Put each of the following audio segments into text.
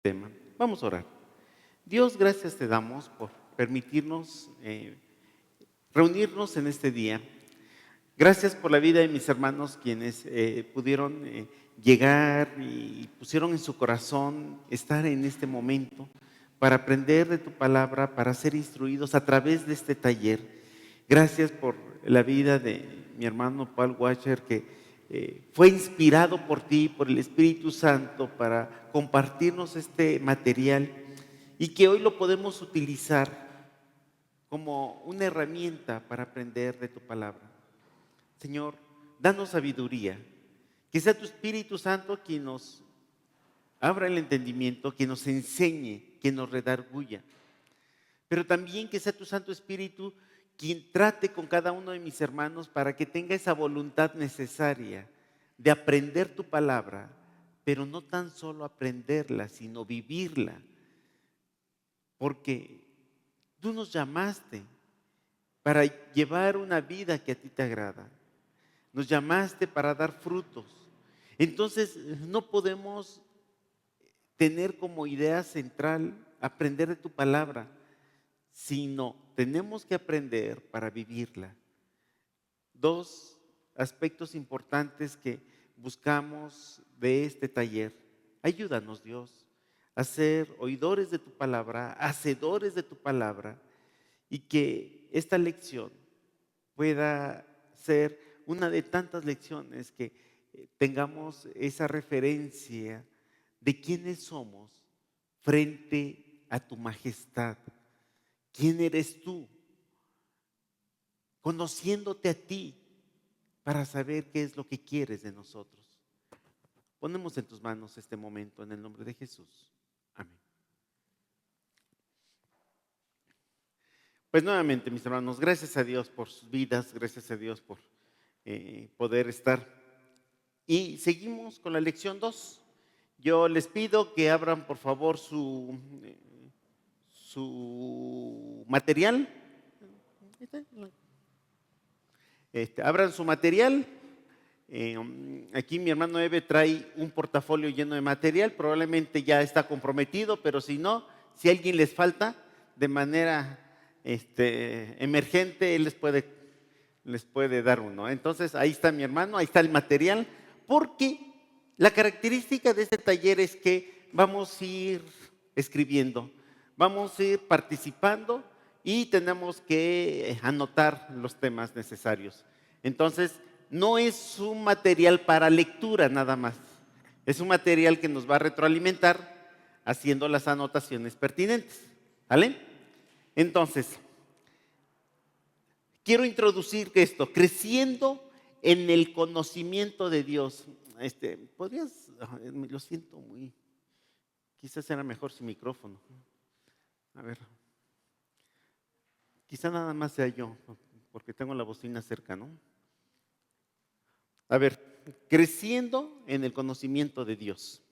Tema. Vamos a orar. Dios, gracias te damos por permitirnos reunirnos en este día. Gracias por la vida de mis hermanos quienes pudieron llegar y pusieron en su corazón estar en este momento para aprender de tu palabra, para ser instruidos a través de este taller. Gracias por la vida de mi hermano Paul Washer, que fue inspirado por ti, por el Espíritu Santo, para compartirnos este material y que hoy lo podemos utilizar como una herramienta para aprender de tu palabra. Señor, danos sabiduría, que sea tu Espíritu Santo quien nos abra el entendimiento, quien nos enseñe, quien nos redarguya, pero también que sea tu Santo Espíritu quien trate con cada uno de mis hermanos para que tenga esa voluntad necesaria de aprender tu palabra, pero no tan solo aprenderla, sino vivirla, porque tú nos llamaste para llevar una vida que a ti te agrada. Nos llamaste para dar frutos. Entonces, no podemos tener como idea central aprender de tu palabra, sino tenemos que aprender para vivirla. Dos aspectos importantes que buscamos de este taller. Ayúdanos, Dios, a ser oidores de tu palabra, hacedores de tu palabra, y que esta lección pueda ser una de tantas lecciones que tengamos esa referencia de quiénes somos frente a tu majestad. ¿Quién eres tú? Conociéndote a ti para saber qué es lo que quieres de nosotros. Ponemos en tus manos este momento en el nombre de Jesús. Amén. Pues nuevamente, mis hermanos, gracias a Dios por sus vidas, gracias a Dios por poder estar. Y seguimos con la lección 2. Yo les pido que abran por favor su material. Abran su material. Aquí mi hermano Eve trae un portafolio lleno de material, probablemente ya está comprometido, pero si no, si a alguien les falta de manera emergente, él les puede dar uno. Entonces ahí está mi hermano, ahí está el material, porque la característica de este taller es que vamos a ir escribiendo, vamos a ir participando y tenemos que anotar los temas necesarios. Entonces, no es un material para lectura nada más, es un material que nos va a retroalimentar haciendo las anotaciones pertinentes, ¿vale? Entonces, quiero introducir esto, creciendo en el conocimiento de Dios. ¿Podrías? Lo siento muy. Quizás era mejor sin micrófono. A ver. Quizá nada más sea yo, porque tengo la bocina cerca, ¿no? A ver, creciendo en el conocimiento de Dios.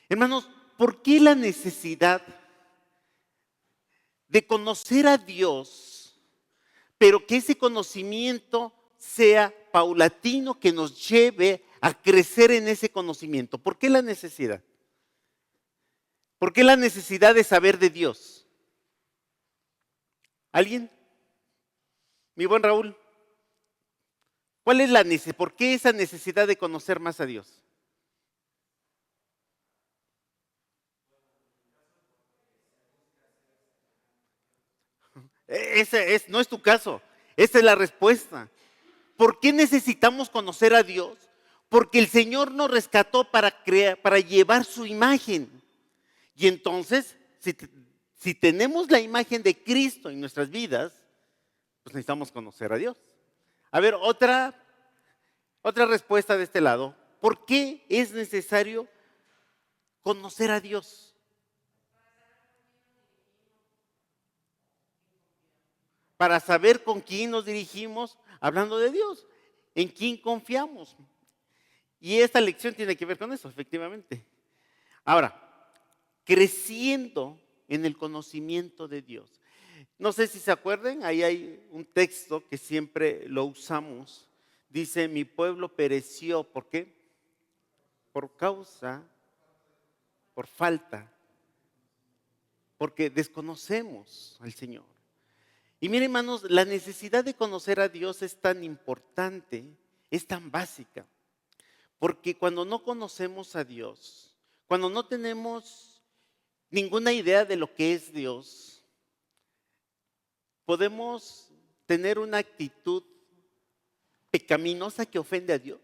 Hermanos, ¿por qué la necesidad de conocer a Dios, pero que ese conocimiento sea paulatino, que nos lleve a crecer en ese conocimiento? ¿Por qué la necesidad? ¿Por qué la necesidad de saber de Dios? ¿Alguien? Mi buen Raúl. ¿Cuál es la necesidad? ¿Por qué esa necesidad de conocer más a Dios? No es tu caso, esa es la respuesta. ¿Por qué necesitamos conocer a Dios? Porque el Señor nos rescató para llevar su imagen. Y entonces, si tenemos la imagen de Cristo en nuestras vidas, pues necesitamos conocer a Dios. A ver, otra respuesta de este lado. ¿Por qué es necesario conocer a Dios? Para saber con quién nos dirigimos hablando de Dios, en quién confiamos. Y esta lección tiene que ver con eso, efectivamente. Ahora, creciendo en el conocimiento de Dios. No sé si se acuerdan, ahí hay un texto que siempre lo usamos. Dice, mi pueblo pereció, ¿por qué? Por causa, por falta, porque desconocemos al Señor. Y miren, hermanos, la necesidad de conocer a Dios es tan importante, es tan básica, porque cuando no conocemos a Dios, cuando no tenemos ninguna idea de lo que es Dios, podemos tener una actitud pecaminosa que ofende a Dios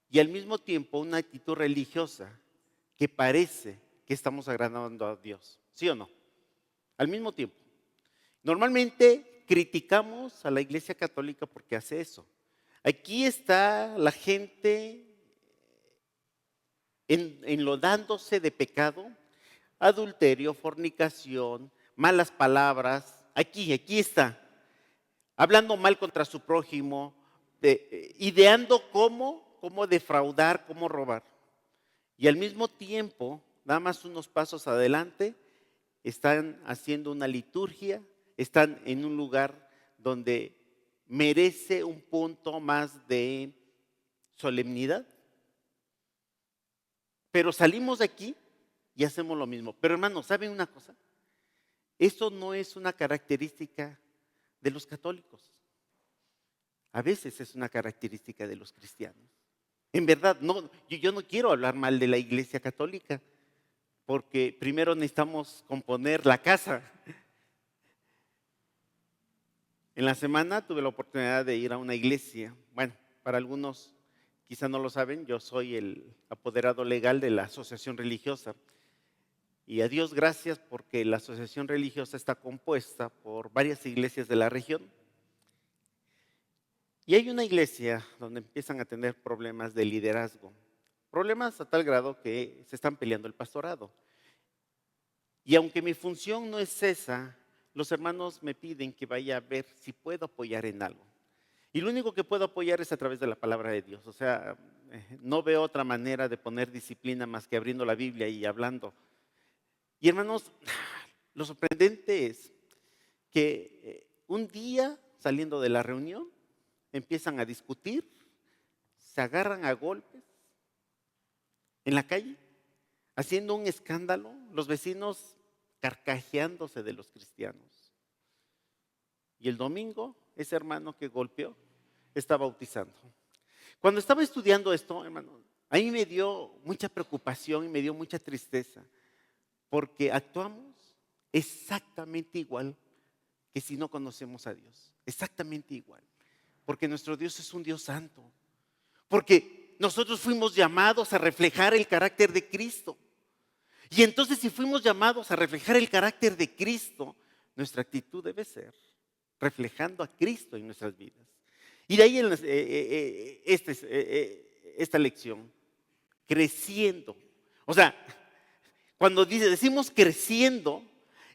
y al mismo tiempo una actitud religiosa que parece que estamos agradando a Dios. ¿Sí o no? Al mismo tiempo. Normalmente criticamos a la Iglesia Católica porque hace eso. Aquí está la gente enlodándose de pecado, adulterio, fornicación, malas palabras. Aquí está. Hablando mal contra su prójimo, ideando cómo defraudar, cómo robar. Y al mismo tiempo, nada más unos pasos adelante, están haciendo una liturgia, están en un lugar donde merece un punto más de solemnidad. Pero salimos de aquí y hacemos lo mismo. Pero hermanos, ¿saben una cosa? Eso no es una característica de los católicos. A veces es una característica de los cristianos. En verdad, no, yo no quiero hablar mal de la Iglesia Católica, porque primero necesitamos componer la casa. En la semana tuve la oportunidad de ir a una iglesia. Bueno, para algunos quizá no lo saben, yo soy el apoderado legal de la asociación religiosa. Y a Dios gracias porque la asociación religiosa está compuesta por varias iglesias de la región. Y hay una iglesia donde empiezan a tener problemas de liderazgo. Problemas a tal grado que se están peleando el pastorado. Y aunque mi función no es esa, los hermanos me piden que vaya a ver si puedo apoyar en algo. Y lo único que puedo apoyar es a través de la palabra de Dios. O sea, no veo otra manera de poner disciplina más que abriendo la Biblia y hablando. Y hermanos, lo sorprendente es que un día saliendo de la reunión empiezan a discutir, se agarran a golpes en la calle, haciendo un escándalo, los vecinos carcajeándose de los cristianos. Y el domingo, ese hermano que golpeó está bautizando. Cuando estaba estudiando esto, hermano, a mí me dio mucha preocupación y me dio mucha tristeza, porque actuamos exactamente igual que si no conocemos a Dios. Exactamente igual. Porque nuestro Dios es un Dios santo. Porque nosotros fuimos llamados a reflejar el carácter de Cristo. Y entonces, si fuimos llamados a reflejar el carácter de Cristo, nuestra actitud debe ser reflejando a Cristo en nuestras vidas. Y de ahí esta lección, creciendo. O sea, cuando decimos creciendo,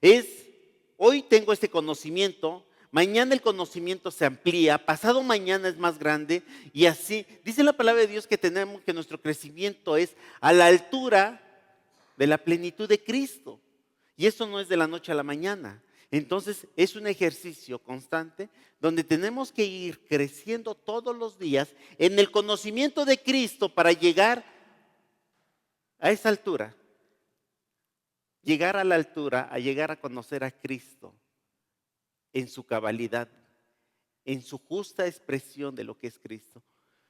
es hoy tengo este conocimiento, mañana el conocimiento se amplía, pasado mañana es más grande y así. Dice la palabra de Dios que nuestro crecimiento es a la altura de la plenitud de Cristo. Y eso no es de la noche a la mañana. Entonces es un ejercicio constante donde tenemos que ir creciendo todos los días en el conocimiento de Cristo para llegar a esa altura. Llegar a la altura, a llegar a conocer a Cristo en su cabalidad, en su justa expresión de lo que es Cristo.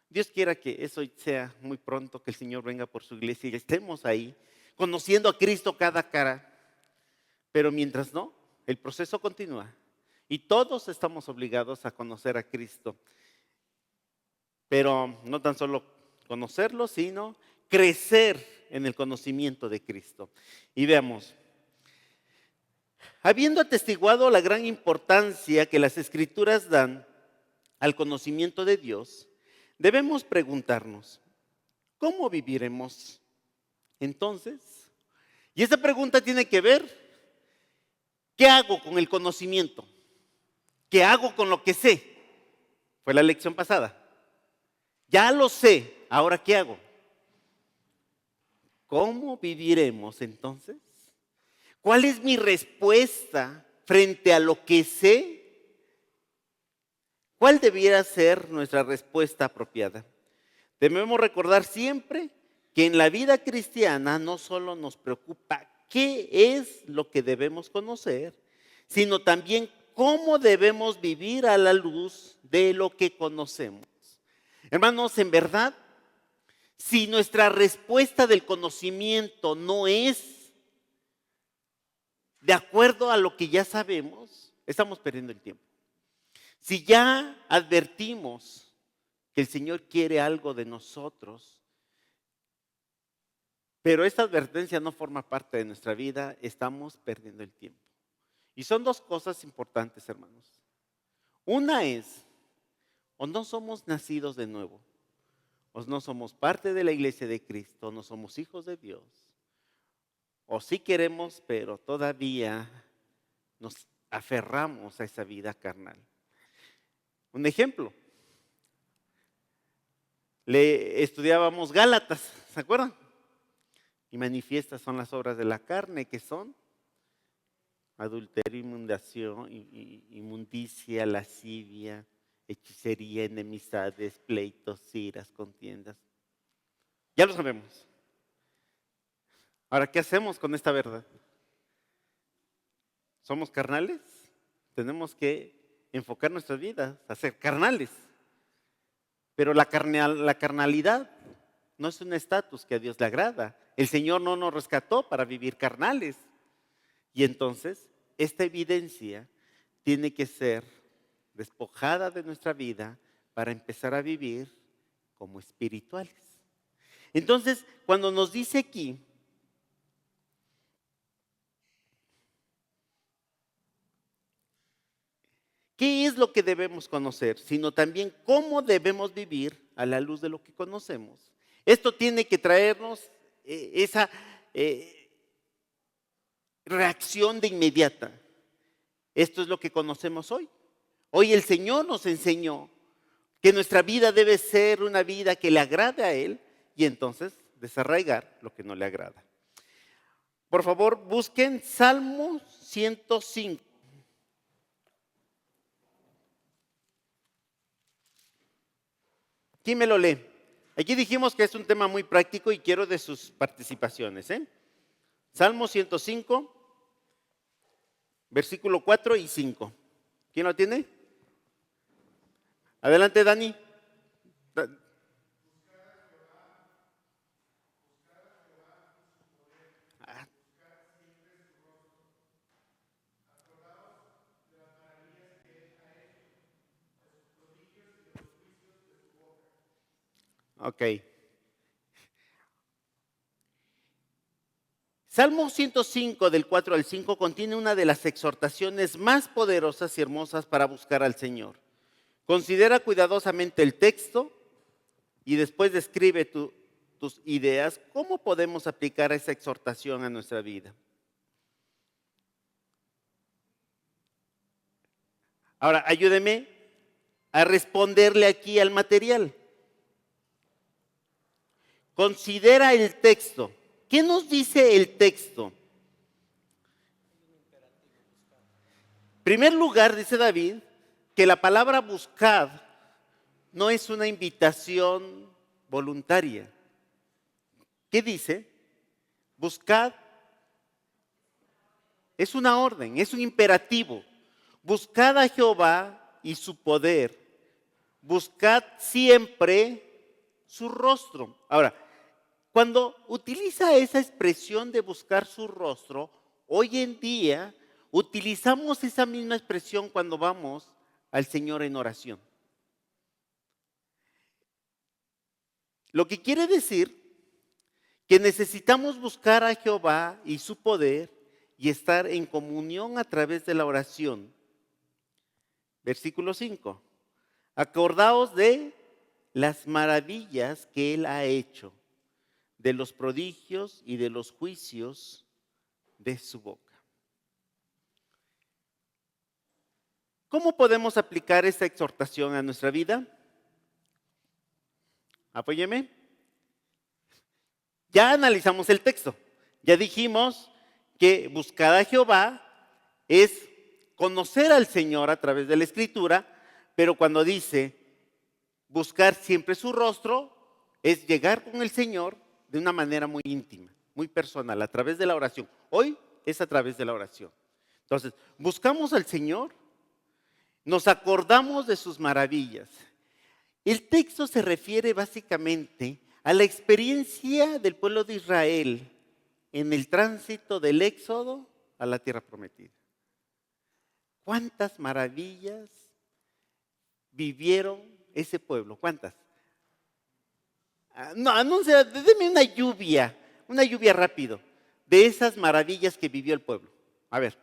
Dios quiera que eso sea muy pronto, que el Señor venga por su iglesia y estemos ahí, conociendo a Cristo cada cara. Pero mientras no, el proceso continúa y todos estamos obligados a conocer a Cristo. Pero no tan solo conocerlo, sino crecer en el conocimiento de Cristo. Y veamos, habiendo atestiguado la gran importancia que las Escrituras dan al conocimiento de Dios, debemos preguntarnos, ¿cómo viviremos entonces? Y esta pregunta tiene que ver, ¿qué hago con el conocimiento? ¿Qué hago con lo que sé? Fue la lección pasada. Ya lo sé, ¿ahora qué hago? ¿Cómo viviremos entonces? ¿Cuál es mi respuesta frente a lo que sé, ¿cuál debiera ser nuestra respuesta apropiada? Debemos recordar siempre que en la vida cristiana no solo nos preocupa qué es lo que debemos conocer, sino también cómo debemos vivir a la luz de lo que conocemos. Hermanos, en verdad, si nuestra respuesta del conocimiento no es de acuerdo a lo que ya sabemos, estamos perdiendo el tiempo. Si ya advertimos que el Señor quiere algo de nosotros, pero esta advertencia no forma parte de nuestra vida, estamos perdiendo el tiempo. Y son dos cosas importantes, hermanos. Una es, o no somos nacidos de nuevo, o no somos parte de la iglesia de Cristo, no somos hijos de Dios, o sí queremos, pero todavía nos aferramos a esa vida carnal. Un ejemplo, le estudiábamos Gálatas, ¿se acuerdan? Y manifiestas son las obras de la carne, que son adulterio, inmundicia, lascivia, hechicería, enemistades, pleitos, iras, contiendas. Ya lo sabemos. Ahora, ¿qué hacemos con esta verdad? ¿Somos carnales? Tenemos que enfocar nuestras vidas a ser carnales. Pero la carnalidad no es un estatus que a Dios le agrada. El Señor no nos rescató para vivir carnales. Y entonces, esta evidencia tiene que ser despojada de nuestra vida para empezar a vivir como espirituales. Entonces, cuando nos dice aquí, ¿qué es lo que debemos conocer? Sino también cómo debemos vivir a la luz de lo que conocemos. Esto tiene que traernos esa reacción de inmediata. Esto es lo que conocemos hoy. Hoy el Señor nos enseñó que nuestra vida debe ser una vida que le agrade a Él y entonces desarraigar lo que no le agrada. Por favor, busquen Salmo 105. ¿Quién me lo lee? Aquí dijimos que es un tema muy práctico y quiero de sus participaciones. Salmo 105, versículo 4 y 5. ¿Quién lo tiene? Adelante, Dani. Ok. Salmo 105 del 4 al 5 contiene una de las exhortaciones más poderosas y hermosas para buscar al Señor. Considera cuidadosamente el texto y después describe tus ideas. ¿Cómo podemos aplicar esa exhortación a nuestra vida? Ahora, ayúdeme a responderle aquí al material. Considera el texto. ¿Qué nos dice el texto? En primer lugar, dice David, que la palabra buscad no es una invitación voluntaria. ¿Qué dice? Buscad es una orden, es un imperativo. Buscad a Jehová y su poder. Buscad siempre su rostro. Ahora, cuando utiliza esa expresión de buscar su rostro, hoy en día utilizamos esa misma expresión cuando vamos al Señor en oración. Lo que quiere decir que necesitamos buscar a Jehová y su poder y estar en comunión a través de la oración. Versículo 5. Acordaos de las maravillas que Él ha hecho, de los prodigios y de los juicios de su boca. ¿Cómo podemos aplicar esta exhortación a nuestra vida? Apóyeme. Ya analizamos el texto. Ya dijimos que buscar a Jehová es conocer al Señor a través de la Escritura, pero cuando dice buscar siempre su rostro, es llegar con el Señor de una manera muy íntima, muy personal, a través de la oración. Hoy es a través de la oración. Entonces, buscamos al Señor, nos acordamos de sus maravillas. El texto se refiere básicamente a la experiencia del pueblo de Israel en el tránsito del Éxodo a la tierra prometida. ¿Cuántas maravillas vivieron ese pueblo? ¿Cuántas? No sé, déme una lluvia rápido, de esas maravillas que vivió el pueblo. A ver.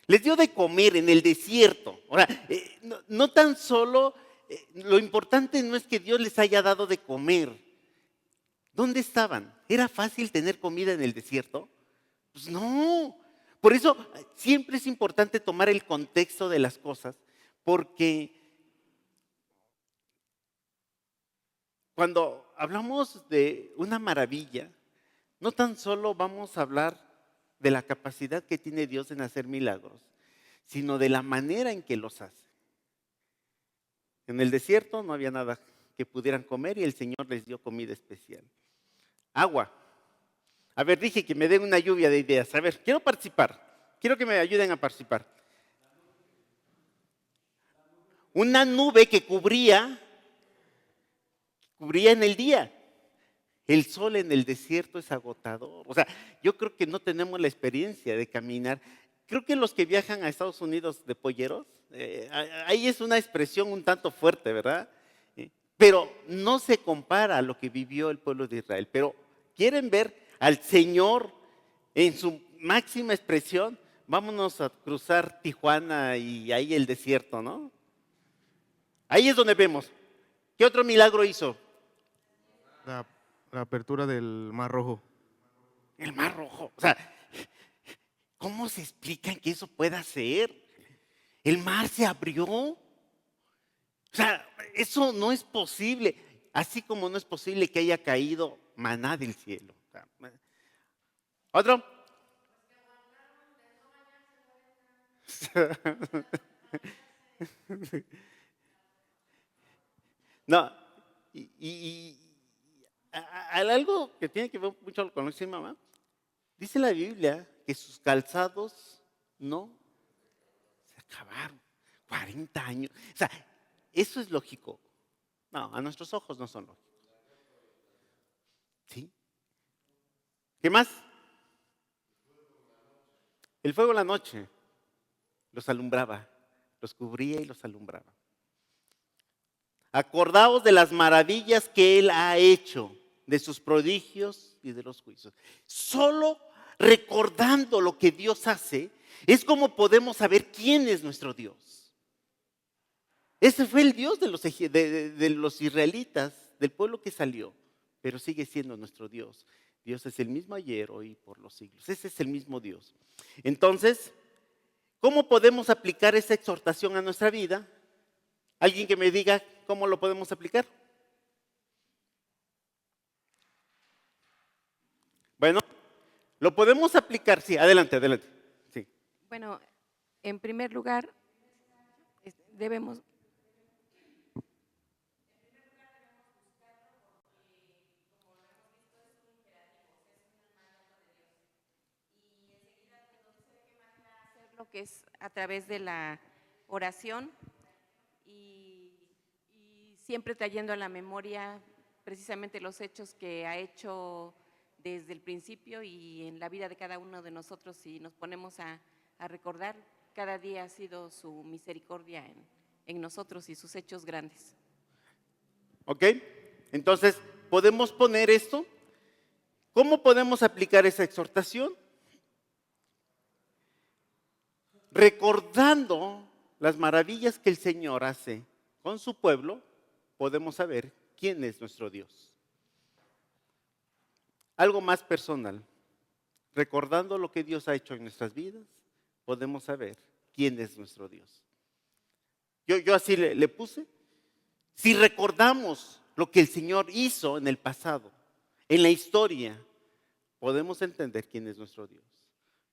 Les dio de comer en el desierto. Ahora, no tan solo, lo importante no es que Dios les haya dado de comer. ¿Dónde estaban? ¿Era fácil tener comida en el desierto? Pues no. Por eso siempre es importante tomar el contexto de las cosas, porque cuando hablamos de una maravilla, no tan solo vamos a hablar de la capacidad que tiene Dios en hacer milagros, sino de la manera en que los hace. En el desierto no había nada que pudieran comer y el Señor les dio comida especial. Agua. A ver, dije que me den una lluvia de ideas. A ver, quiero participar. Quiero que me ayuden a participar. Una nube que cubría en el día. El sol en el desierto es agotador. O sea, yo creo que no tenemos la experiencia de caminar. Creo que los que viajan a Estados Unidos de polleros, ahí es una expresión un tanto fuerte, ¿verdad? Pero no se compara a lo que vivió el pueblo de Israel. Pero quieren ver al Señor en su máxima expresión, vámonos a cruzar Tijuana y ahí el desierto, ¿no? Ahí es donde vemos. ¿Qué otro milagro hizo? La apertura del Mar Rojo. El Mar Rojo. O sea, ¿cómo se explica que eso pueda ser? El mar se abrió. O sea, eso no es posible. Así como no es posible que haya caído maná del cielo. ¿Otro? No. Algo que tiene que ver mucho con lo que dice mamá. Dice la Biblia que sus calzados no se acabaron. 40 años. O sea, eso es lógico. No, a nuestros ojos no son lógicos. ¿Sí? ¿Qué más? El fuego en la noche los alumbraba, los cubría y los alumbraba. Acordaos de las maravillas que Él ha hecho, de sus prodigios y de los juicios. Solo recordando lo que Dios hace, es como podemos saber quién es nuestro Dios. Ese fue el Dios de los israelitas, del pueblo que salió, pero sigue siendo nuestro Dios. Dios es el mismo ayer, hoy y por los siglos. Ese es el mismo Dios. Entonces, ¿cómo podemos aplicar esa exhortación a nuestra vida? ¿Alguien que me diga cómo lo podemos aplicar? Bueno, lo podemos aplicar, sí, adelante. Sí. Bueno, en primer lugar, debemos... Lo que es a través de la oración y siempre trayendo a la memoria precisamente los hechos que ha hecho desde el principio y en la vida de cada uno de nosotros, si nos ponemos a recordar, cada día ha sido su misericordia en nosotros y sus hechos grandes. ¿Ok? Entonces, ¿podemos poner esto? ¿Cómo podemos aplicar esa exhortación? Recordando las maravillas que el Señor hace con su pueblo, podemos saber quién es nuestro Dios. Algo más personal. Recordando lo que Dios ha hecho en nuestras vidas, podemos saber quién es nuestro Dios. Yo así le puse. Si recordamos lo que el Señor hizo en el pasado, en la historia, podemos entender quién es nuestro Dios.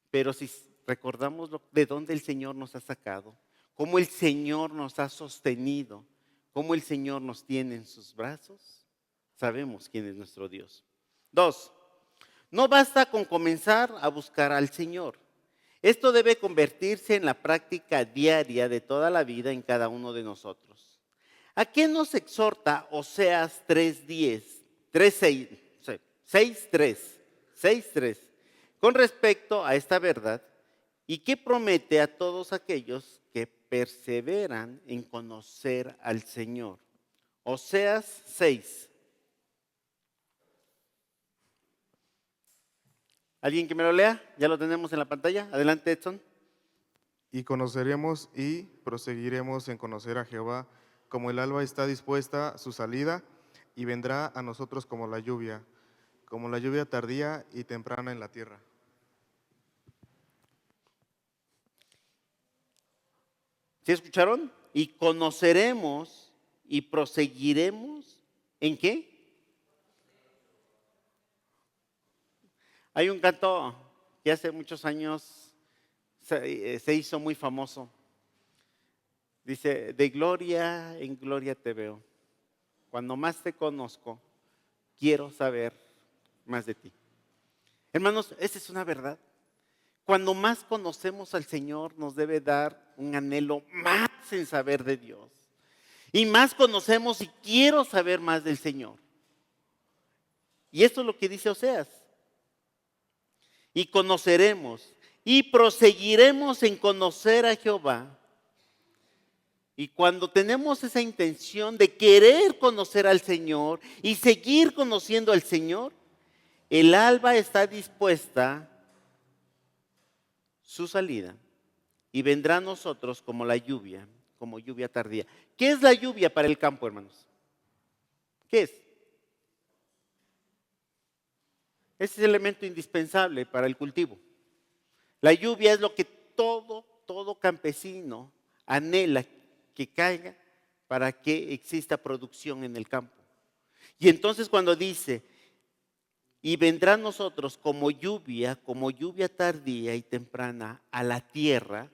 Pero si recordamos de dónde el Señor nos ha sacado, cómo el Señor nos ha sostenido, cómo el Señor nos tiene en sus brazos, sabemos quién es nuestro Dios. 2, no basta con comenzar a buscar al Señor. Esto debe convertirse en la práctica diaria de toda la vida en cada uno de nosotros. ¿A qué nos exhorta Oseas 3:10, 6:3 con respecto a esta verdad? ¿Y qué promete a todos aquellos que perseveran en conocer al Señor? Oseas 6. ¿Alguien que me lo lea? Ya lo tenemos en la pantalla. Adelante, Edson. Y conoceremos y proseguiremos en conocer a Jehová, como el alba está dispuesta su salida, y vendrá a nosotros como la lluvia tardía y temprana en la tierra. ¿Sí escucharon? Y conoceremos y proseguiremos, ¿en qué? Hay un canto que hace muchos años se hizo muy famoso. Dice, de gloria en gloria te veo. Cuando más te conozco, quiero saber más de ti. Hermanos, esa es una verdad. Cuando más conocemos al Señor, nos debe dar un anhelo más en saber de Dios. Y más conocemos y quiero saber más del Señor. Y esto es lo que dice Oseas. Y conoceremos y proseguiremos en conocer a Jehová. Y cuando tenemos esa intención de querer conocer al Señor y seguir conociendo al Señor, el alba está dispuesta su salida y vendrá a nosotros como la lluvia, como lluvia tardía. ¿Qué es la lluvia para el campo, hermanos? ¿Qué es? Ese es el elemento indispensable para el cultivo. La lluvia es lo que todo campesino anhela que caiga para que exista producción en el campo. Y entonces cuando dice, y vendrá a nosotros como lluvia tardía y temprana a la tierra,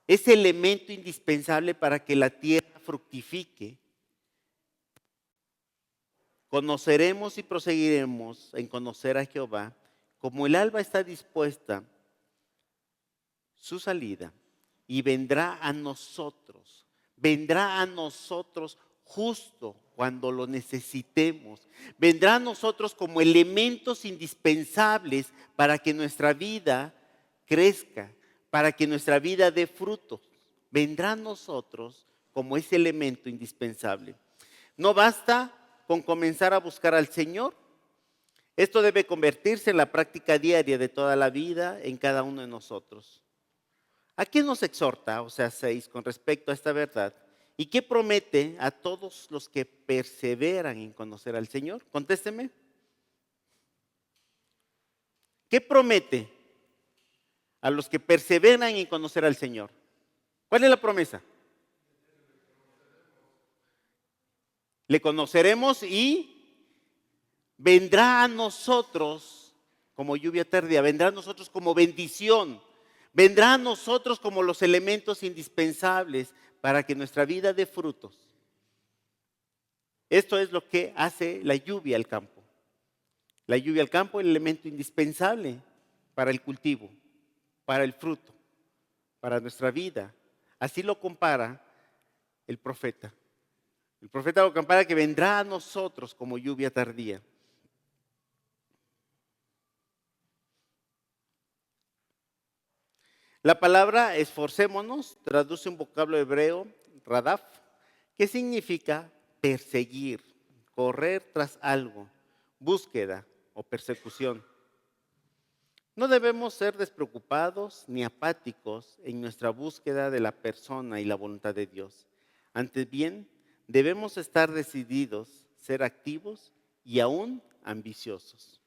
es elemento indispensable para que la tierra fructifique. Conoceremos y proseguiremos en conocer a Jehová, como el alba está dispuesta su salida, y vendrá a nosotros justo cuando lo necesitemos, vendrá a nosotros como elementos indispensables para que nuestra vida crezca, para que nuestra vida dé frutos, vendrá a nosotros como ese elemento indispensable. No basta con comenzar a buscar al Señor. Esto debe convertirse en la práctica diaria de toda la vida en cada uno de nosotros. ¿A qué nos exhorta Oseas 6 con respecto a esta verdad? ¿Y qué promete a todos los que perseveran en conocer al Señor? Contésteme. ¿Qué promete a los que perseveran en conocer al Señor? ¿Cuál es la promesa? Le conoceremos y vendrá a nosotros como lluvia tardía, vendrá a nosotros como bendición, vendrá a nosotros como los elementos indispensables para que nuestra vida dé frutos. Esto es lo que hace la lluvia al campo. La lluvia al campo es el elemento indispensable para el cultivo, para el fruto, para nuestra vida. Así lo compara el profeta. El profeta lo compara que vendrá a nosotros como lluvia tardía. La palabra esforcémonos traduce un vocablo hebreo, radaf, que significa perseguir, correr tras algo, búsqueda o persecución. No debemos ser despreocupados ni apáticos en nuestra búsqueda de la persona y la voluntad de Dios. Antes bien, debemos estar decididos, ser activos y aún ambiciosos.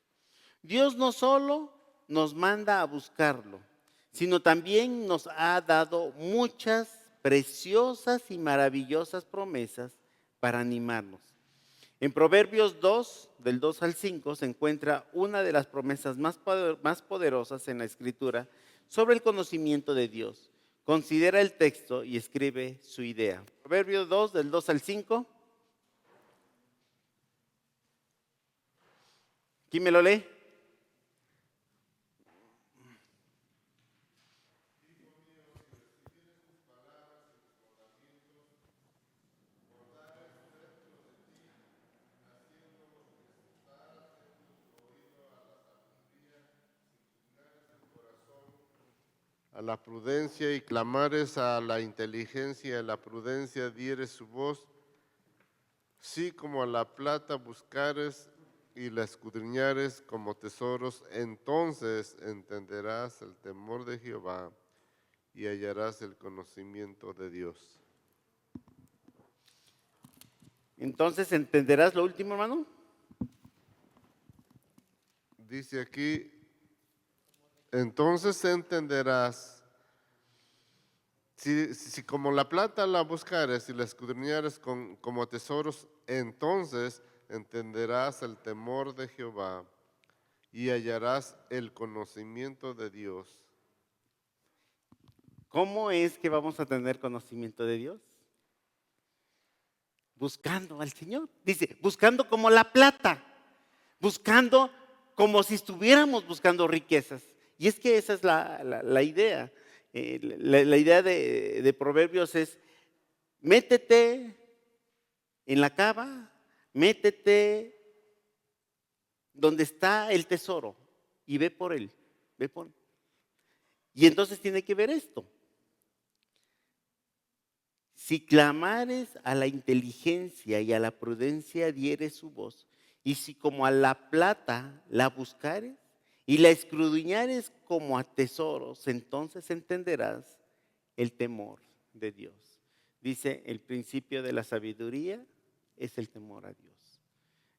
Dios no solo nos manda a buscarlo, sino también nos ha dado muchas preciosas y maravillosas promesas para animarnos. En Proverbios 2, del 2 al 5, se encuentra una de las promesas más poderosas en la Escritura sobre el conocimiento de Dios. Considera el texto y escribe su idea. Proverbios 2, del 2 al 5. ¿Quién me lo lee? A la prudencia y clamares a la inteligencia, a la prudencia dieres su voz, sí como a la plata buscares y la escudriñares como tesoros, entonces entenderás el temor de Jehová y hallarás el conocimiento de Dios. Entonces, ¿entenderás lo último, hermano? Dice aquí, entonces entenderás, si como la plata la buscares y la escudriñares como tesoros, entonces entenderás el temor de Jehová y hallarás el conocimiento de Dios. ¿Cómo es que vamos a tener conocimiento de Dios? Buscando al Señor. Dice, buscando como la plata, buscando como si estuviéramos buscando riquezas. Y es que esa es la idea. La idea de Proverbios es, métete en la cava, métete donde está el tesoro y ve por él, ve por él. Y entonces tiene que ver esto. Si clamares a la inteligencia y a la prudencia dieres su voz, y si como a la plata la buscares y la escudriñares como a tesoros, entonces entenderás el temor de Dios. Dice, el principio de la sabiduría es el temor a Dios.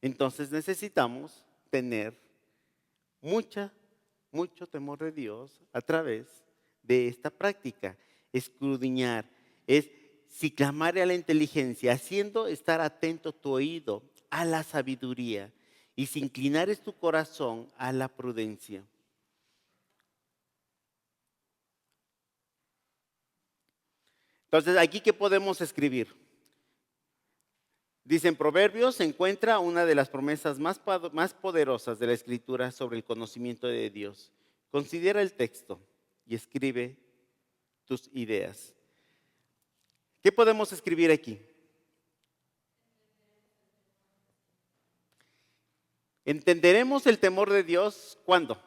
Entonces necesitamos tener mucho temor de Dios a través de esta práctica. Escudriñar es si clamare a la inteligencia, haciendo estar atento tu oído a la sabiduría, y si inclinares tu corazón a la prudencia. Entonces, ¿aquí qué podemos escribir? Dice, en Proverbios se encuentra una de las promesas más poderosas de la Escritura sobre el conocimiento de Dios. Considera el texto y escribe tus ideas. ¿Qué podemos escribir aquí? ¿Entenderemos el temor de Dios cuándo?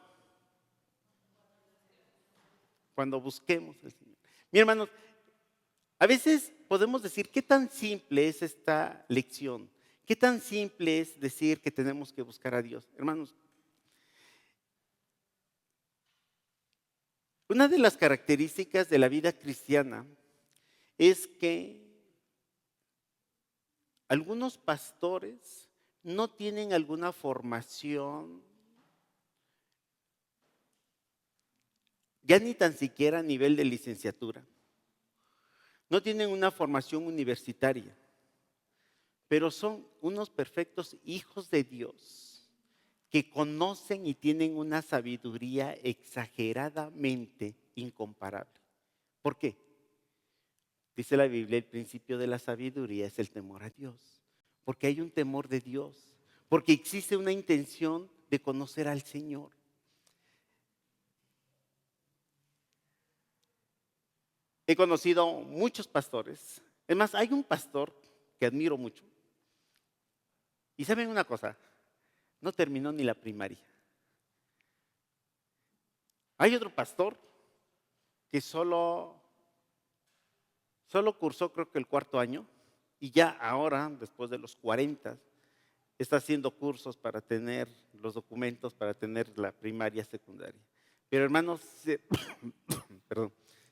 Cuando busquemos al Señor. Mi hermanos, a veces podemos decir, ¿qué tan simple es esta lección? ¿Qué tan simple es decir que tenemos que buscar a Dios? Hermanos, una de las características de la vida cristiana es que algunos pastores no tienen alguna formación, ya ni tan siquiera a nivel de licenciatura. No tienen una formación universitaria, pero son unos perfectos hijos de Dios que conocen y tienen una sabiduría exageradamente incomparable. ¿Por qué? Dice la Biblia, el principio de la sabiduría es el temor a Dios. Porque hay un temor de Dios, porque existe una intención de conocer al Señor. He conocido muchos pastores. Es más, hay un pastor que admiro mucho. Y saben una cosa, no terminó ni la primaria. Hay otro pastor que solo cursó creo que el 4º año y ya ahora, después de los 40, está haciendo cursos para tener los documentos, para tener la primaria, secundaria. Pero hermanos,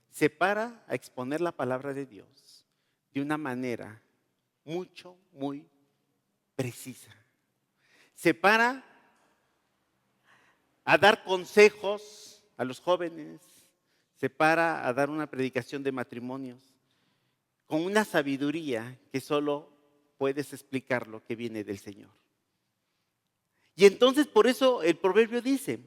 se para a exponer la palabra de Dios de una manera muy precisa. Se para a dar consejos a los jóvenes, se para a dar una predicación de matrimonios con una sabiduría que solo puedes explicar lo que viene del Señor. Y entonces por eso el proverbio dice,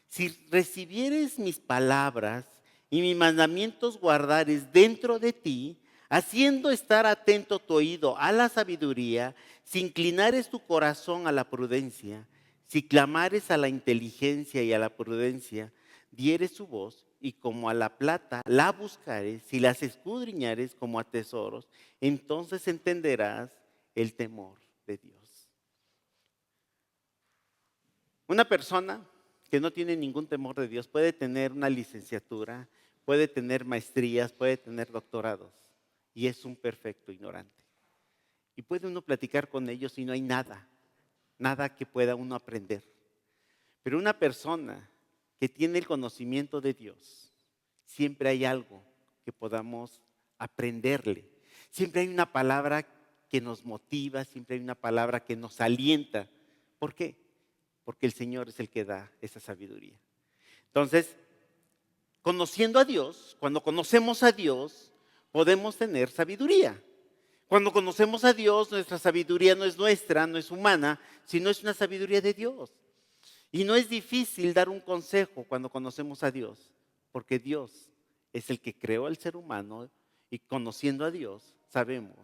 Si recibieres mis palabras y mis mandamientos guardares dentro de ti, haciendo estar atento tu oído a la sabiduría, si inclinares tu corazón a la prudencia, si clamares a la inteligencia y a la prudencia, dieres su voz, y como a la plata la buscares, si las escudriñares como a tesoros, entonces entenderás el temor de Dios. Una persona que no tiene ningún temor de Dios puede tener una licenciatura, puede tener maestrías, puede tener doctorados, y es un perfecto ignorante. Y puede uno platicar con ellos y no hay nada que pueda uno aprender. Pero una persona que tiene el conocimiento de Dios, siempre hay algo que podamos aprenderle. Siempre hay una palabra que nos motiva, siempre hay una palabra que nos alienta. ¿Por qué? Porque el Señor es el que da esa sabiduría. Entonces, conociendo a Dios, cuando conocemos a Dios, podemos tener sabiduría. Cuando conocemos a Dios, nuestra sabiduría no es nuestra, no es humana, sino es una sabiduría de Dios. Y no es difícil dar un consejo cuando conocemos a Dios, porque Dios es el que creó al ser humano y conociendo a Dios sabemos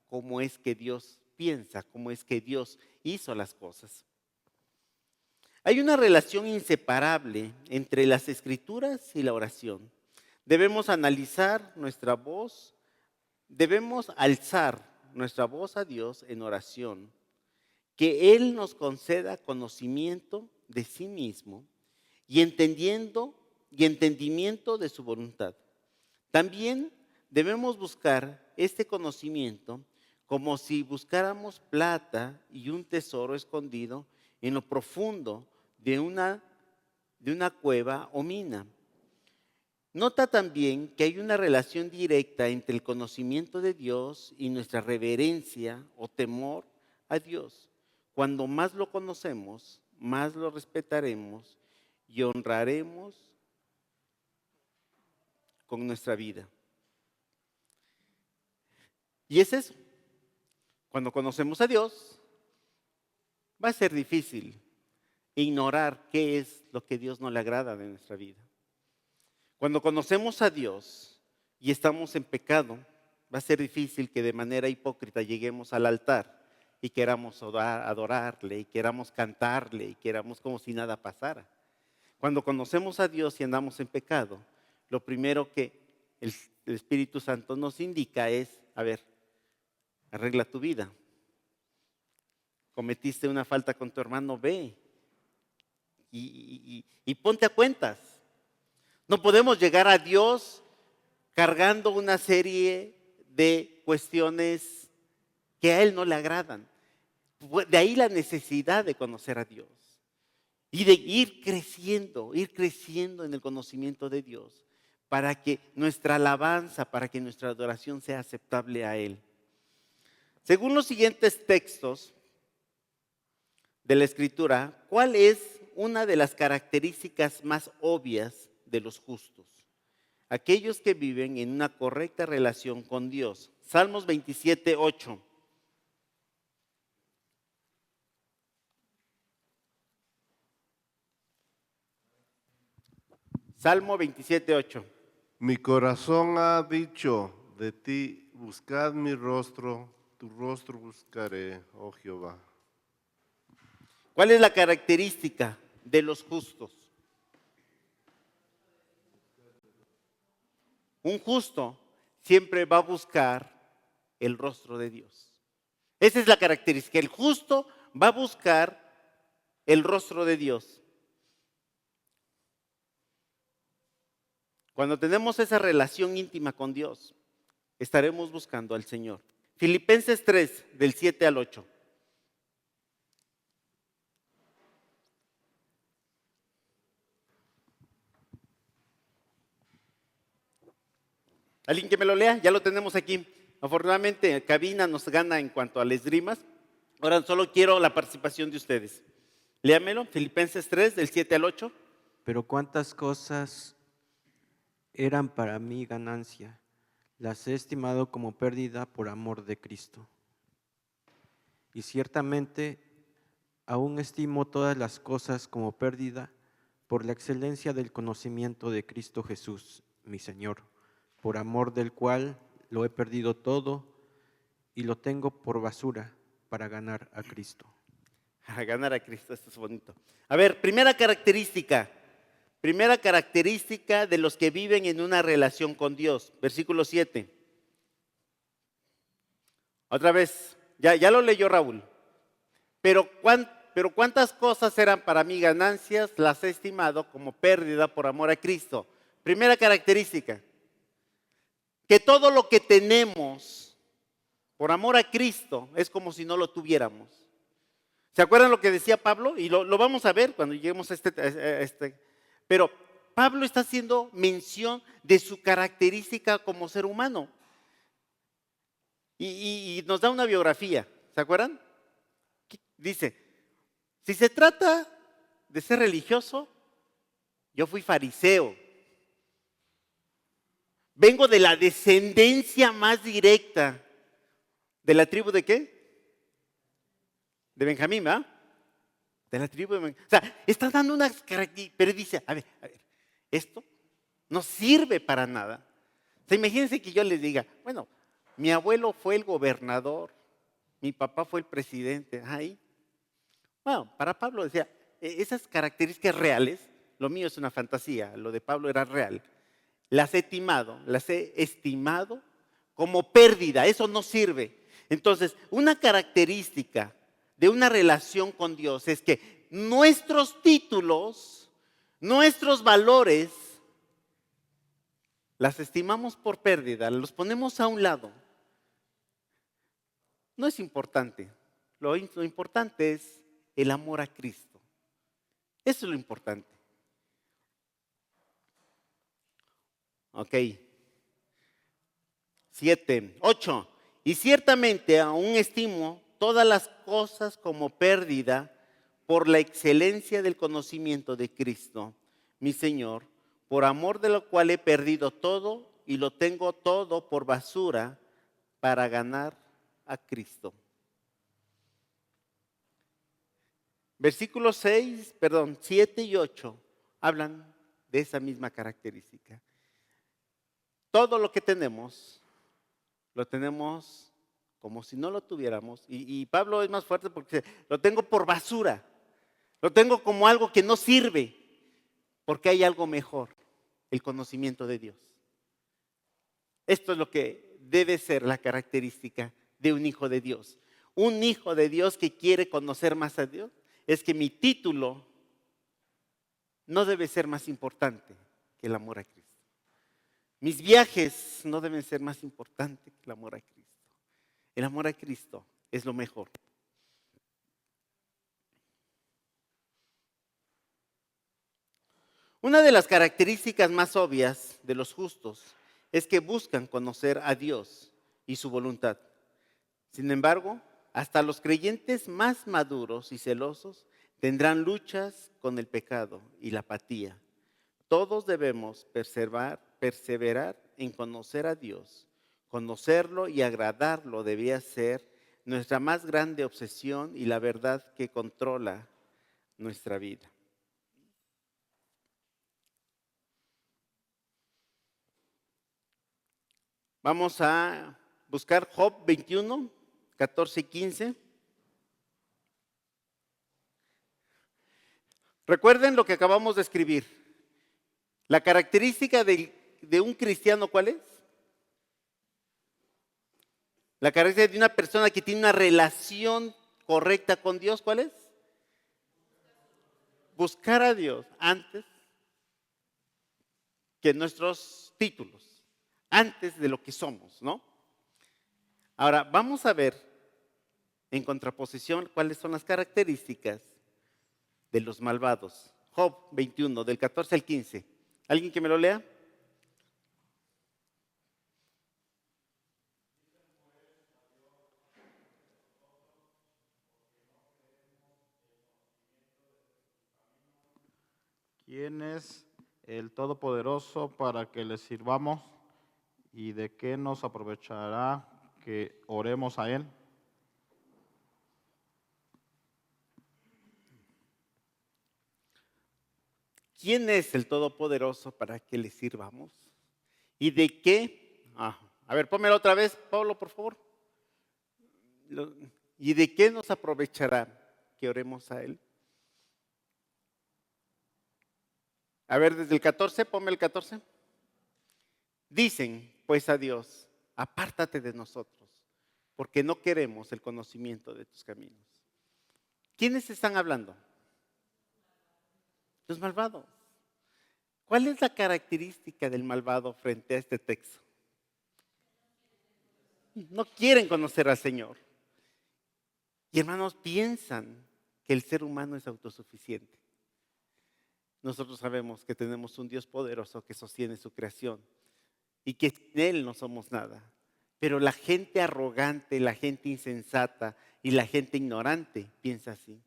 cómo es que Dios piensa, cómo es que Dios hizo las cosas. Hay una relación inseparable entre las escrituras y la oración. Debemos analizar nuestra voz, debemos alzar nuestra voz a Dios en oración, que Él nos conceda conocimiento de sí mismo y entendimiento de su voluntad. También debemos buscar este conocimiento como si buscáramos plata y un tesoro escondido en lo profundo de una cueva o mina. Nota también que hay una relación directa entre el conocimiento de Dios y nuestra reverencia o temor a Dios. Cuando más lo conocemos, más lo respetaremos y honraremos con nuestra vida. Y es eso. Cuando conocemos a Dios, va a ser difícil ignorar qué es lo que a Dios no le agrada de nuestra vida. Cuando conocemos a Dios y estamos en pecado, va a ser difícil que de manera hipócrita lleguemos al altar y queramos adorarle y queramos cantarle y queramos como si nada pasara. Cuando conocemos a Dios y andamos en pecado, lo primero que el Espíritu Santo nos indica es, a ver, arregla tu vida. Cometiste una falta con tu hermano, ve y ponte a cuentas. No podemos llegar a Dios cargando una serie de cuestiones que a Él no le agradan. De ahí la necesidad de conocer a Dios y de ir creciendo en el conocimiento de Dios para que nuestra alabanza, para que nuestra adoración sea aceptable a Él. Según los siguientes textos de la Escritura, ¿cuál es una de las características más obvias de los justos? Aquellos que viven en una correcta relación con Dios. Salmos 27, 8. Salmo 27, 8. Mi corazón ha dicho de ti, buscad mi rostro, tu rostro buscaré, oh Jehová. ¿Cuál es la característica de los justos? Un justo siempre va a buscar el rostro de Dios. Esa es la característica. El justo va a buscar el rostro de Dios. Cuando tenemos esa relación íntima con Dios, estaremos buscando al Señor. Filipenses 3, del 7 al 8. ¿Alguien que me lo lea? Ya lo tenemos aquí. Afortunadamente, cabina nos gana en cuanto a las esgrimas. Ahora solo quiero la participación de ustedes. Léamelo, Filipenses 3, del 7 al 8. Pero cuántas cosas eran para mí ganancia, las he estimado como pérdida por amor de Cristo. Y ciertamente aún estimo todas las cosas como pérdida por la excelencia del conocimiento de Cristo Jesús, mi Señor, por amor del cual lo he perdido todo y lo tengo por basura para ganar a Cristo. A ganar a Cristo, esto es bonito. A ver, primera característica de los que viven en una relación con Dios, versículo 7. Otra vez, ya lo leyó Raúl. Pero cuántas cosas eran para mí ganancias, las he estimado como pérdida por amor a Cristo. Primera característica, que todo lo que tenemos por amor a Cristo es como si no lo tuviéramos. ¿Se acuerdan lo que decía Pablo? Y lo vamos a ver cuando lleguemos a este. Pero Pablo está haciendo mención de su característica como ser humano. Y nos da una biografía, ¿se acuerdan? Dice, si se trata de ser religioso, yo fui fariseo. Vengo de la descendencia más directa. ¿De la tribu de qué? De Benjamín, ¿verdad? De la tribu de Benjamín. O sea, está dando unas características, pero dice, a ver, esto no sirve para nada. O sea, imagínense que yo les diga, bueno, mi abuelo fue el gobernador, mi papá fue el presidente. Ahí. Bueno, para Pablo decía, esas características reales, lo mío es una fantasía, lo de Pablo era real. Las he estimado como pérdida, eso no sirve. Entonces, una característica de una relación con Dios es que nuestros títulos, nuestros valores, las estimamos por pérdida, los ponemos a un lado. No es importante. Lo importante es el amor a Cristo. Eso es lo importante. Ok. 7, 8. Y ciertamente aún estimo todas las cosas como pérdida por la excelencia del conocimiento de Cristo, mi Señor, por amor de lo cual he perdido todo y lo tengo todo por basura para ganar a Cristo. Versículos 7 y 8 hablan de esa misma característica. Todo lo que tenemos, lo tenemos como si no lo tuviéramos. Y Pablo es más fuerte porque lo tengo por basura. Lo tengo como algo que no sirve, porque hay algo mejor, el conocimiento de Dios. Esto es lo que debe ser la característica de un hijo de Dios. Un hijo de Dios que quiere conocer más a Dios es que mi título no debe ser más importante que el amor a Cristo. Mis viajes no deben ser más importantes que el amor a Cristo. El amor a Cristo es lo mejor. Una de las características más obvias de los justos es que buscan conocer a Dios y su voluntad. Sin embargo, hasta los creyentes más maduros y celosos tendrán luchas con el pecado y la apatía. Todos debemos perseverar en conocer a Dios. Conocerlo y agradarlo debía ser nuestra más grande obsesión y la verdad que controla nuestra vida. Vamos a buscar Job 21, 14 y 15. Recuerden lo que acabamos de escribir. La característica de un cristiano, ¿cuál es? La característica de una persona que tiene una relación correcta con Dios, ¿cuál es? Buscar a Dios antes que nuestros títulos, antes de lo que somos, ¿no? Ahora, vamos a ver en contraposición cuáles son las características de los malvados. Job 21, del 14 al 15. ¿Alguien que me lo lea? ¿Quién es el Todopoderoso para que le sirvamos? ¿Y de qué nos aprovechará que oremos a Él? ¿quién es el Todopoderoso para que le sirvamos? ¿Y de qué? A ver, pónmelo otra vez, Pablo, por favor. ¿Y de qué nos aprovechará que oremos a Él? A ver, desde el 14, ponme el 14. Dicen, pues, a Dios, apártate de nosotros, porque no queremos el conocimiento de tus caminos. ¿Quiénes están hablando? Los malvados. ¿Cuál es la característica del malvado frente a este texto? No quieren conocer al Señor. Y hermanos, piensan que el ser humano es autosuficiente. Nosotros sabemos que tenemos un Dios poderoso que sostiene su creación y que sin Él no somos nada. Pero la gente arrogante, la gente insensata y la gente ignorante piensa así.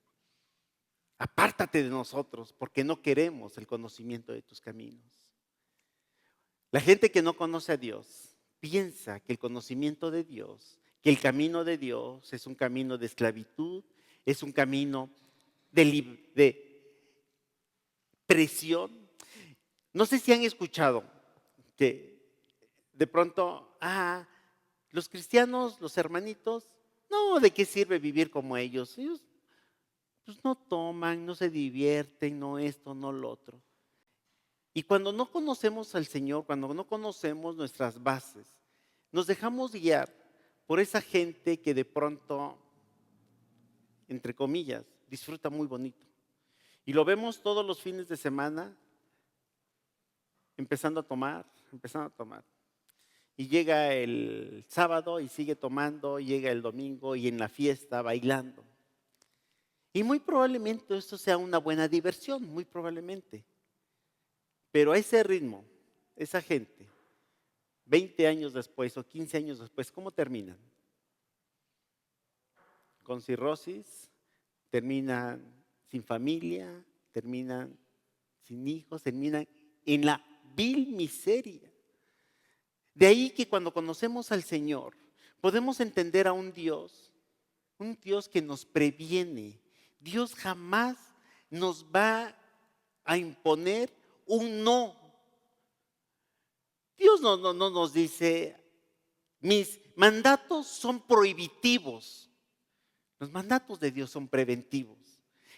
Apártate de nosotros porque no queremos el conocimiento de tus caminos. La gente que no conoce a Dios piensa que el conocimiento de Dios, que el camino de Dios es un camino de esclavitud, es un camino de presión. No sé si han escuchado que de pronto, los cristianos, los hermanitos, no, ¿de qué sirve vivir como ellos? Ellos pues no toman, no se divierten, no esto, no lo otro. Y cuando no conocemos al Señor, cuando no conocemos nuestras bases, nos dejamos guiar por esa gente que de pronto, entre comillas, disfruta muy bonito. Y lo vemos todos los fines de semana empezando a tomar. Y llega el sábado y sigue tomando, llega el domingo y en la fiesta bailando. Y muy probablemente esto sea una buena diversión, muy probablemente. Pero a ese ritmo, esa gente, 20 años después o 15 años después, ¿cómo terminan? Con cirrosis, terminan sin familia, terminan sin hijos, terminan en la vil miseria. De ahí que cuando conocemos al Señor, podemos entender a un Dios que nos previene. Dios jamás nos va a imponer un no. Dios no nos dice, mis mandatos son prohibitivos. Los mandatos de Dios son preventivos.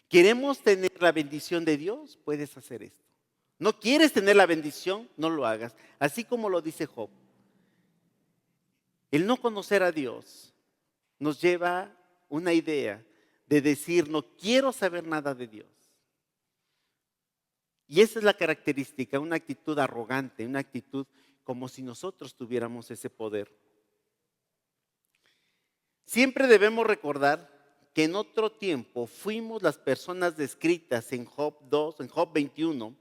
¿Queremos tener la bendición de Dios? Puedes hacer esto. ¿No quieres tener la bendición? No lo hagas. Así como lo dice Job. El no conocer a Dios nos lleva una idea de decir, no quiero saber nada de Dios. Y esa es la característica, una actitud arrogante, una actitud como si nosotros tuviéramos ese poder. Siempre debemos recordar que en otro tiempo fuimos las personas descritas en Job 2, en Job 21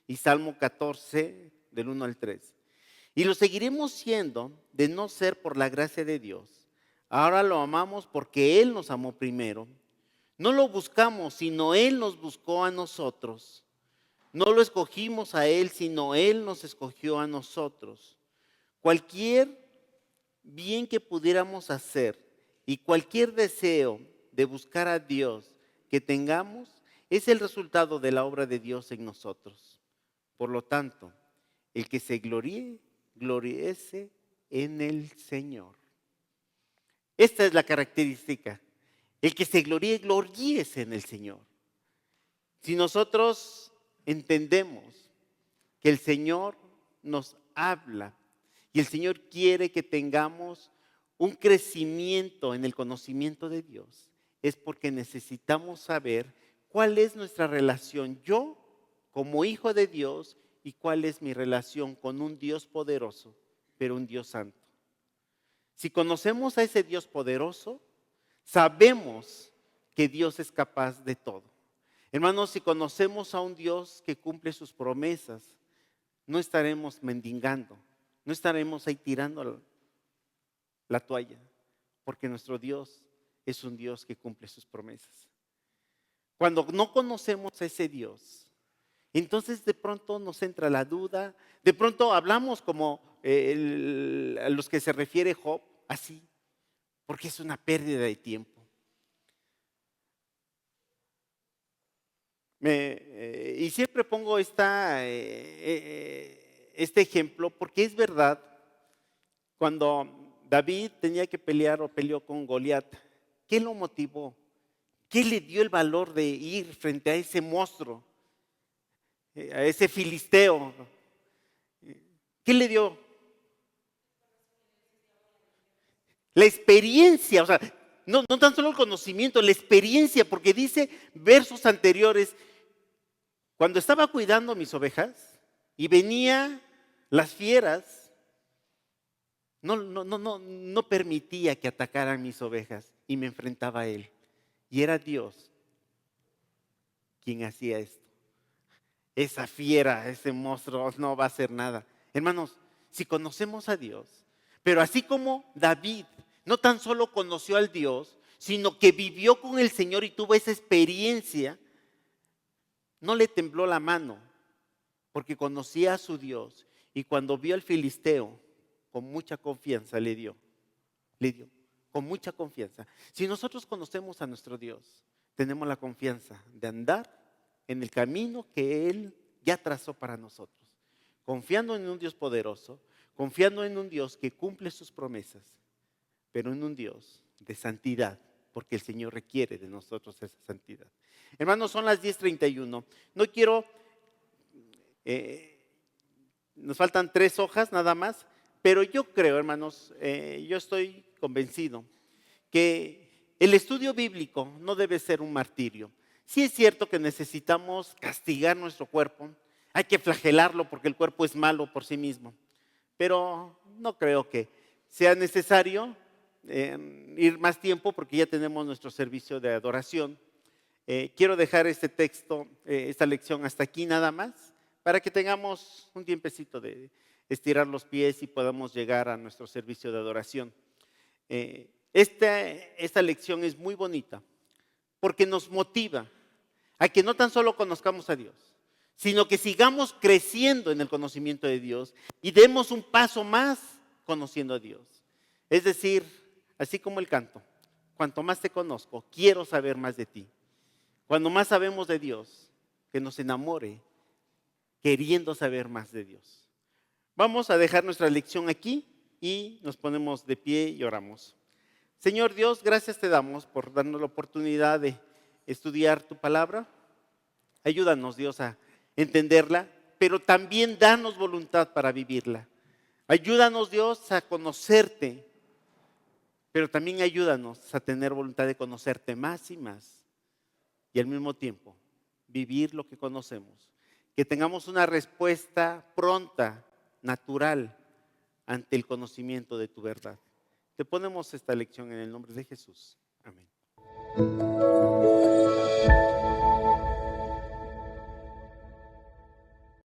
y Salmo 14, del 1 al 3. Y lo seguiremos siendo de no ser por la gracia de Dios. Ahora lo amamos porque Él nos amó primero. No lo buscamos, sino Él nos buscó a nosotros. No lo escogimos a Él, sino Él nos escogió a nosotros. Cualquier bien que pudiéramos hacer y cualquier deseo de buscar a Dios que tengamos es el resultado de la obra de Dios en nosotros. Por lo tanto, el que se gloríe, gloríese en el Señor. Esta es la característica. El que se gloríe, gloríese en el Señor. Si nosotros entendemos que el Señor nos habla y el Señor quiere que tengamos un crecimiento en el conocimiento de Dios, es porque necesitamos saber cuál es nuestra relación yo como hijo de Dios y cuál es mi relación con un Dios poderoso, pero un Dios santo. Si conocemos a ese Dios poderoso, sabemos que Dios es capaz de todo. Hermanos, si conocemos a un Dios que cumple sus promesas, no estaremos mendigando, no estaremos ahí tirando la toalla, porque nuestro Dios es un Dios que cumple sus promesas. Cuando no conocemos a ese Dios, entonces de pronto nos entra la duda, de pronto hablamos como a los que se refiere Job, así, porque es una pérdida de tiempo. Y siempre pongo este ejemplo porque es verdad, cuando David tenía que pelear o peleó con Goliat, ¿qué lo motivó? ¿Qué le dio el valor de ir frente a ese monstruo, a ese filisteo? ¿Qué le dio? La experiencia, o sea, no tan solo el conocimiento, la experiencia, porque dice versos anteriores, cuando estaba cuidando mis ovejas y venía las fieras, no permitía que atacaran mis ovejas y me enfrentaba a él. Y era Dios quien hacía esto. Esa fiera, ese monstruo no va a hacer nada. Hermanos, si conocemos a Dios, pero así como David no tan solo conoció al Dios, sino que vivió con el Señor y tuvo esa experiencia, no le tembló la mano, porque conocía a su Dios. Y cuando vio al filisteo, con mucha confianza le dio, con mucha confianza. Si nosotros conocemos a nuestro Dios, tenemos la confianza de andar en el camino que Él ya trazó para nosotros, confiando en un Dios poderoso, confiando en un Dios que cumple sus promesas, pero en un Dios de santidad, porque el Señor requiere de nosotros esa santidad. Hermanos, son las 10:31. No quiero, nos faltan 3 hojas nada más, pero yo creo, hermanos, yo estoy convencido que el estudio bíblico no debe ser un martirio. Sí es cierto que necesitamos castigar nuestro cuerpo, hay que flagelarlo porque el cuerpo es malo por sí mismo, pero no creo que sea necesario ir más tiempo porque ya tenemos nuestro servicio de adoración. Quiero dejar este texto, esta lección hasta aquí nada más, para que tengamos un tiempecito de estirar los pies y podamos llegar a nuestro servicio de adoración. Esta lección es muy bonita porque nos motiva a que no tan solo conozcamos a Dios, sino que sigamos creciendo en el conocimiento de Dios y demos un paso más conociendo a Dios. Es decir, así como el canto, cuanto más te conozco, quiero saber más de ti. Cuando más sabemos de Dios, que nos enamore queriendo saber más de Dios. Vamos a dejar nuestra lección aquí y nos ponemos de pie y oramos. Señor Dios, gracias te damos por darnos la oportunidad de estudiar tu palabra. Ayúdanos, Dios, a entenderla, pero también danos voluntad para vivirla. Ayúdanos, Dios, a conocerte, pero también ayúdanos a tener voluntad de conocerte más y más y al mismo tiempo vivir lo que conocemos. Que tengamos una respuesta pronta, natural, ante el conocimiento de tu verdad. Te ponemos esta lección en el nombre de Jesús. Amén.